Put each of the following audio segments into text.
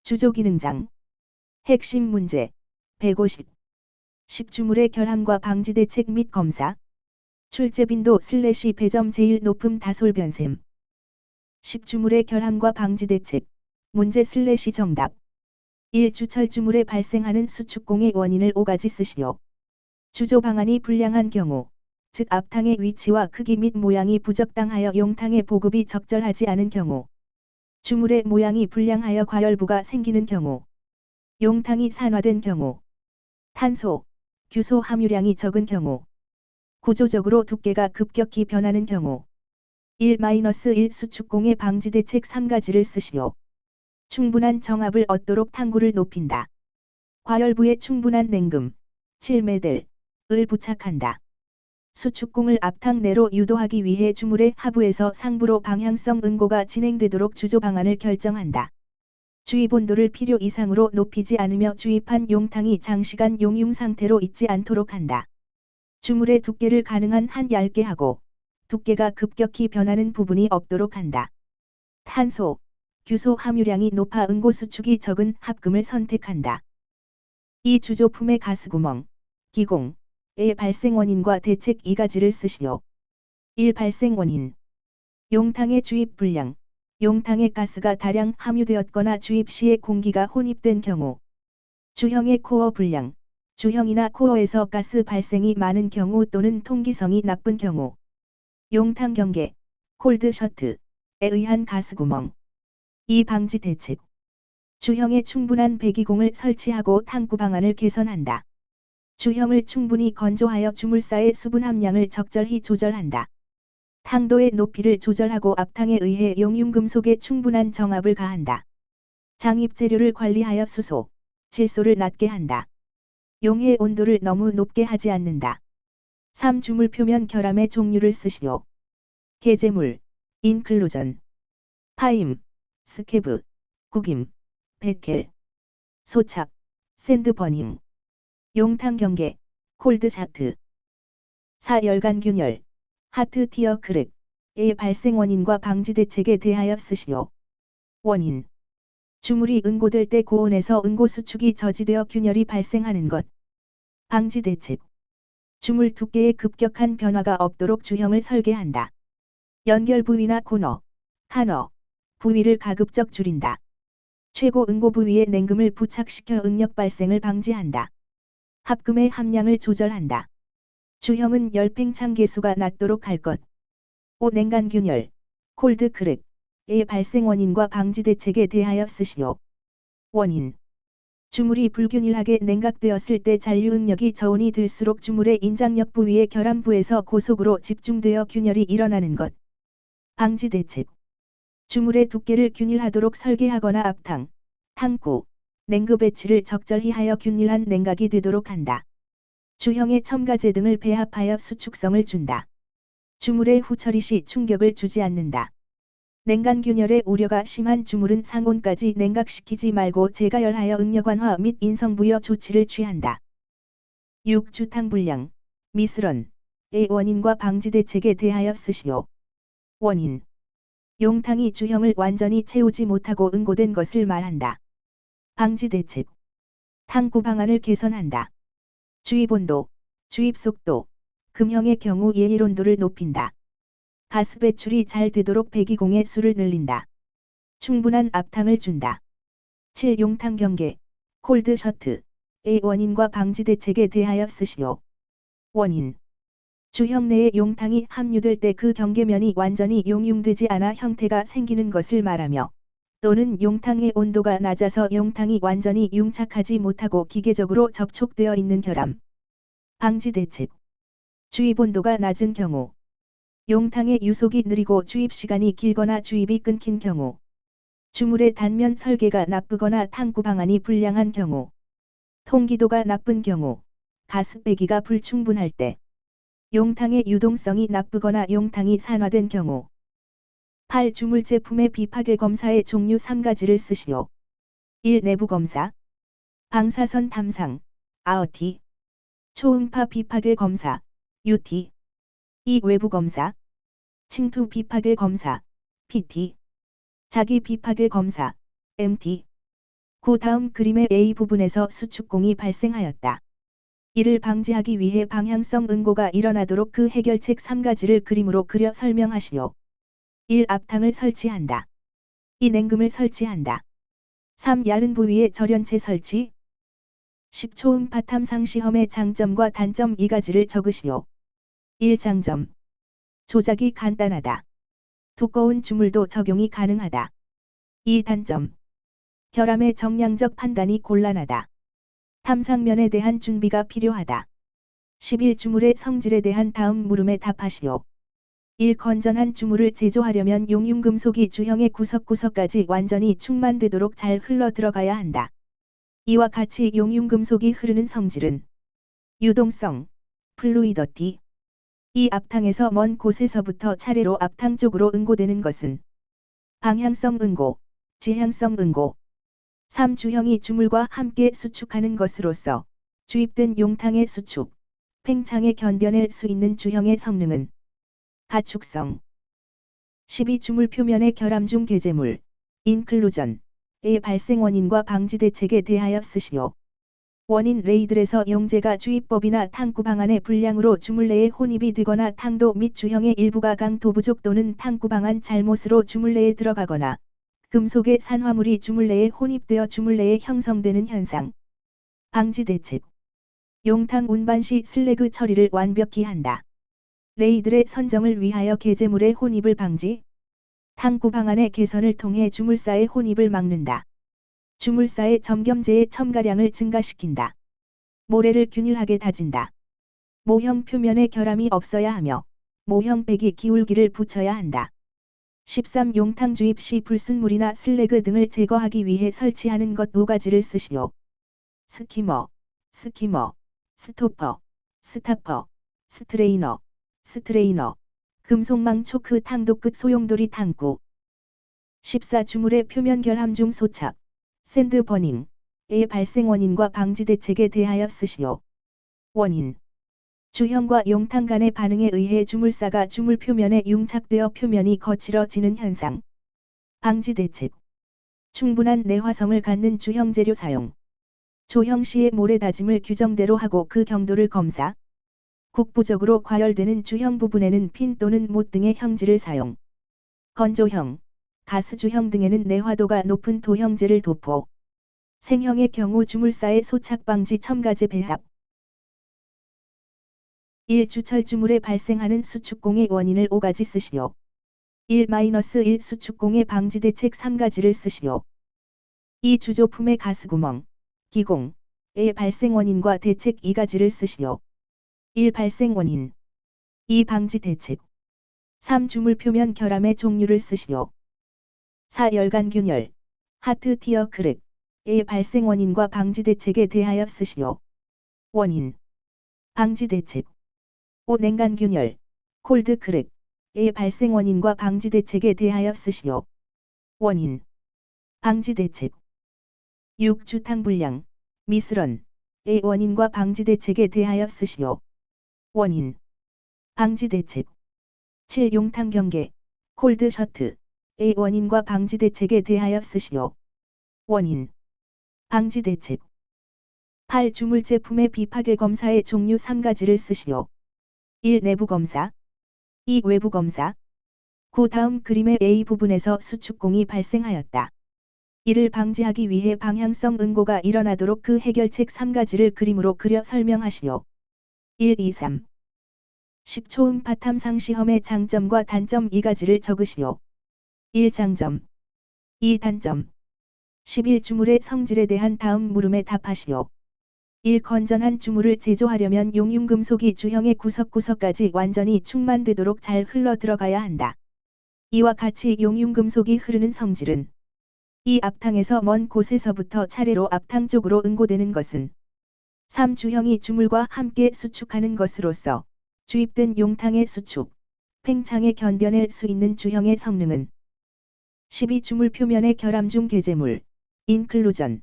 주조기능장. 핵심 문제. 150. 10주물의 결함과 방지 대책 및 검사. 출제 빈도 / 배점 제일 높음 다솔변셈. 10주물의 결함과 방지 대책. 문제 / 정답. 1. 주철주물에 발생하는 수축공의 원인을 5가지 쓰시오. 주조 방안이 불량한 경우, 즉 앞탕의 위치와 크기 및 모양이 부적당하여 용탕의 보급이 적절하지 않은 경우, 주물의 모양이 불량하여 과열부가 생기는 경우, 용탕이 산화된 경우, 탄소, 규소 함유량이 적은 경우, 구조적으로 두께가 급격히 변하는 경우. 1-1 수축공의 방지 대책 3가지를 쓰시오. 충분한 정압을 얻도록 탕구를 높인다. 과열부에 충분한 냉금, 7ml, 을 부착한다. 수축공을 앞탕 내로 유도하기 위해 주물의 하부에서 상부로 방향성 응고가 진행되도록 주조 방안을 결정한다. 주입 온도를 필요 이상으로 높이지 않으며 주입한 용탕이 장시간 용융 상태로 있지 않도록 한다. 주물의 두께를 가능한 한 얇게 하고 두께가 급격히 변하는 부분이 없도록 한다. 탄소, 규소 함유량이 높아 응고 수축이 적은 합금을 선택한다. 이 주조품의 가스구멍, 기공, 의 발생 원인과 대책 2가지를 쓰시오. 1. 발생 원인. 용탕의 주입 불량. 용탕에 가스가 다량 함유되었거나 주입 시에 공기가 혼입된 경우. 주형의 코어 불량. 주형이나 코어에서 가스 발생이 많은 경우 또는 통기성이 나쁜 경우. 용탕 경계, 콜드 셔트에 의한 가스구멍. 이 방지 대책. 주형에 충분한 배기공을 설치하고 탕구 방안을 개선한다. 주형을 충분히 건조하여 주물사의 수분 함량을 적절히 조절한다. 탕도의 높이를 조절하고 앞탕에 의해 용융금속에 충분한 정압을 가한다. 장입 재료를 관리하여 수소, 질소를 낮게 한다. 용의 온도를 너무 높게 하지 않는다. 3. 주물 표면 결함의 종류를 쓰시오. 개제물, 인클루전, 파임, 스케브, 구김, 베켈, 소착, 샌드버닝. 용탕 경계, 콜드 샤트. 4. 열간균열, 하트 티어 크랙의 발생 원인과 방지 대책에 대하여 쓰시오. 원인. 주물이 응고될 때 고온에서 응고 수축이 저지되어 균열이 발생하는 것. 방지 대책. 주물 두께의 급격한 변화가 없도록 주형을 설계한다. 연결 부위나 코너, 카너, 부위를 가급적 줄인다. 최고 응고 부위에 냉금을 부착시켜 응력 발생을 방지한다. 합금의 함량을 조절한다. 주형은 열팽창 계수가 낮도록 할 것. 5. 냉간균열, 콜드 크랙의 발생 원인과 방지 대책에 대하여 쓰시오. 원인. 주물이 불균일하게 냉각되었을 때 잔류 응력이 저온이 될수록 주물의 인장력 부위의 결함부에서 고속으로 집중되어 균열이 일어나는 것. 방지 대책. 주물의 두께를 균일하도록 설계하거나 앞탕, 탕구, 냉그 배치를 적절히 하여 균일한 냉각이 되도록 한다. 주형의 첨가제 등을 배합하여 수축성을 준다. 주물의 후처리 시 충격을 주지 않는다. 냉간균열의 우려가 심한 주물은 상온까지 냉각시키지 말고 재가열하여 응력완화 및 인성부여 조치를 취한다. 6. 주탕 불량, 미스런의 원인과 방지 대책에 대하여 쓰시오. 원인. 용탕이 주형을 완전히 채우지 못하고 응고된 것을 말한다. 방지 대책. 탕구 방안을 개선한다. 주입 온도, 주입 속도, 금형의 경우 예일 온도를 높인다. 가스 배출이 잘 되도록 배기공의 수를 늘린다. 충분한 앞탕을 준다. 7. 용탕 경계, 콜드 셔트의 원인과 방지 대책에 대하여 쓰시오. 원인. 주형 내에 용탕이 함유될 때 그 경계면이 완전히 용융되지 않아 형태가 생기는 것을 말하며, 또는 용탕의 온도가 낮아서 용탕이 완전히 융착하지 못하고 기계적으로 접촉되어 있는 결함. 방지 대책. 주입 온도가 낮은 경우, 용탕의 유속이 느리고 주입 시간이 길거나 주입이 끊긴 경우, 주물의 단면 설계가 나쁘거나 탕구 방안이 불량한 경우, 통기도가 나쁜 경우, 가스 배기가 불충분할 때, 용탕의 유동성이 나쁘거나 용탕이 산화된 경우. 8. 주물 제품의 비파괴 검사의 종류 3가지를 쓰시오. 1. 내부 검사, 방사선 탐상, AOT, 초음파 비파괴 검사, UT. 2. 외부 검사, 침투 비파괴 검사, PT, 자기 비파괴 검사, MT. 구 다음 그림의 A 부분에서 수축공이 발생하였다. 이를 방지하기 위해 방향성 응고가 일어나도록 그 해결책 3가지를 그림으로 그려 설명하시오. 1. 앞탕을 설치한다. 2. 냉금을 설치한다. 3. 얇은 부위에 절연체 설치. 10. 초음 바탐상 시험의 장점과 단점 2가지를 적으시오. 1. 장점. 조작이 간단하다. 두꺼운 주물도 적용이 가능하다. 2. 단점. 결함의 정량적 판단이 곤란하다. 탐상면에 대한 준비가 필요하다. 11. 주물의 성질에 대한 다음 물음에 답하시오. 1. 건전한 주물을 제조하려면 용융금속이 주형의 구석구석까지 완전히 충만되도록 잘 흘러 들어가야 한다. 이와 같이 용융금속이 흐르는 성질은 유동성, 플루이더티. 이 앞탕에서 먼 곳에서부터 차례로 앞탕 쪽으로 응고되는 것은 방향성 응고, 지향성 응고. 3. 주형이 주물과 함께 수축하는 것으로서 주입된 용탕의 수축, 팽창에 견뎌낼 수 있는 주형의 성능은 가축성. 12. 주물 표면의 결함 중 개재물, 인클루전의 발생 원인과 방지 대책에 대하여 쓰시오. 원인 레이들에서 용재가 주입법이나 탕구 방안의 불량으로 주물 내에 혼입이 되거나 탕도 및 주형의 일부가 강도 부족 또는 탕구 방안 잘못으로 주물 내에 들어가거나 금속의 산화물이 주물 내에 혼입되어 주물 내에 형성되는 현상. 방지 대책. 용탕 운반 시 슬래그 처리를 완벽히 한다. 레이들의 선정을 위하여 개재물의 혼입을 방지. 탕구 방안의 개선을 통해 주물사의 혼입을 막는다. 주물사의 점겸제의 첨가량을 증가시킨다. 모래를 균일하게 다진다. 모형 표면에 결함이 없어야 하며 모형 배기 기울기를 붙여야 한다. 13. 용탕 주입 시 불순물이나 슬래그 등을 제거하기 위해 설치하는 것 5가지를 쓰시오. 스키머, 스토퍼, 스타퍼, 스트레이너, 금속망 초크 탕도 끝 소용돌이 탕구. 14. 주물의 표면 결함 중 소착, 샌드 버닝의 발생 원인과 방지 대책에 대하여 쓰시오. 원인. 주형과 용탕 간의 반응에 의해 주물사가 주물 표면에 융착되어 표면이 거칠어지는 현상. 방지 대책. 충분한 내화성을 갖는 주형 재료 사용. 조형 시의 모래 다짐을 규정대로 하고 그 경도를 검사. 국부적으로 과열되는 주형 부분에는 핀 또는 못 등의 형질을 사용. 건조형, 가스주형 등에는 내화도가 높은 도형재를 도포. 생형의 경우 주물사의 소착 방지 첨가제 배합. 1. 주철주물에 발생하는 수축공의 원인을 5가지 쓰시오. 1-1 수축공의 방지 대책 3가지를 쓰시오. 2. 주조품의 가스구멍, 기공의 발생 원인과 대책 2가지를 쓰시오. 1. 발생 원인. 2. 방지 대책. 3. 주물 표면 결함의 종류를 쓰시오. 4. 열간균열, 하트 티어 크랙의 발생 원인과 방지 대책에 대하여 쓰시오. 원인. 방지 대책. 5. 냉간균열, 콜드 크랙의 발생 원인과 방지 대책에 대하여 쓰시오. 원인. 방지 대책. 6. 주탕 불량, 미스런의 원인과 방지 대책에 대하여 쓰시오. 원인. 방지 대책. 7. 용탕 경계, 콜드 셔트의 원인과 방지 대책에 대하여 쓰시오. 원인. 방지 대책. 8. 주물 제품의 비파괴 검사의 종류 3가지를 쓰시오. 1. 내부 검사. 2. 외부 검사. 9. 다음 그림의 A 부분에서 수축공이 발생하였다. 이를 방지하기 위해 방향성 응고가 일어나도록 그 해결책 3가지를 그림으로 그려 설명하시오. 1, 2, 3. 10. 초음 바탐상 시험의 장점과 단점 2가지를 적으시오. 1. 장점. 2. 단점. 11. 주물의 성질에 대한 다음 물음에 답하시오. 1. 건전한 주물을 제조하려면 용융금속이 주형의 구석구석까지 완전히 충만되도록 잘 흘러 들어가야 한다. 이와 같이 용융금속이 흐르는 성질은 이 앞탕에서 먼 곳에서부터 차례로 앞탕 쪽으로 응고되는 것은 3. 주형이 주물과 함께 수축하는 것으로서 주입된 용탕의 수축, 팽창에 견뎌낼 수 있는 주형의 성능은 12. 주물 표면의 결함 중 개재물, 인클루전의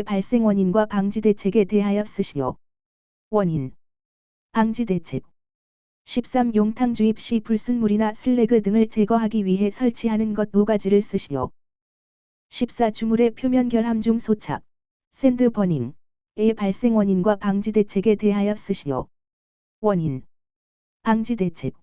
발생 원인과 방지 대책에 대하여 쓰시오. 원인. 방지 대책. 13. 용탕 주입 시 불순물이나 슬래그 등을 제거하기 위해 설치하는 것 5가지를 쓰시오. 14주물의 표면 결함 중 소착, 샌드 버닝의 발생 원인과 방지 대책에 대하여 쓰시오. 원인, 방지 대책